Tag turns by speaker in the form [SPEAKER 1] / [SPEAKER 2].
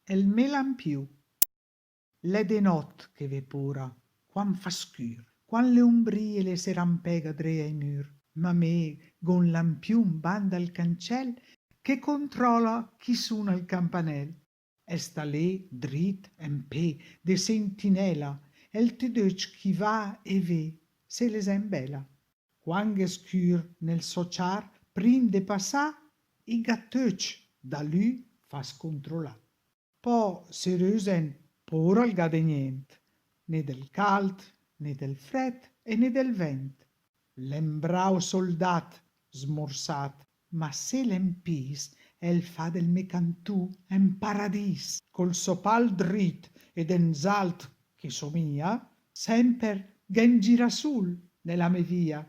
[SPEAKER 1] El melampiù. L'è de nòt che ve pura, quan fa scur, quan le ombrie le se rampega dre ai mur, ma me gon lampiù in banda al cancel che controlla chi suna il campanel. E sta lì drit en pe de sentinela, el te deuc chi va e ve se les embela. Quan gh'è scur nel sociar, prim de passà, i gatteuc da lù fas controllà. Po se reusen pura il ga de nient, né del cald, né del fred e né del vent. L'en brau soldat smorsat, ma se l'en pis, el fa del mecantù en paradís, col sopal drit ed en zalt che somia, semper gen girasul nella me via.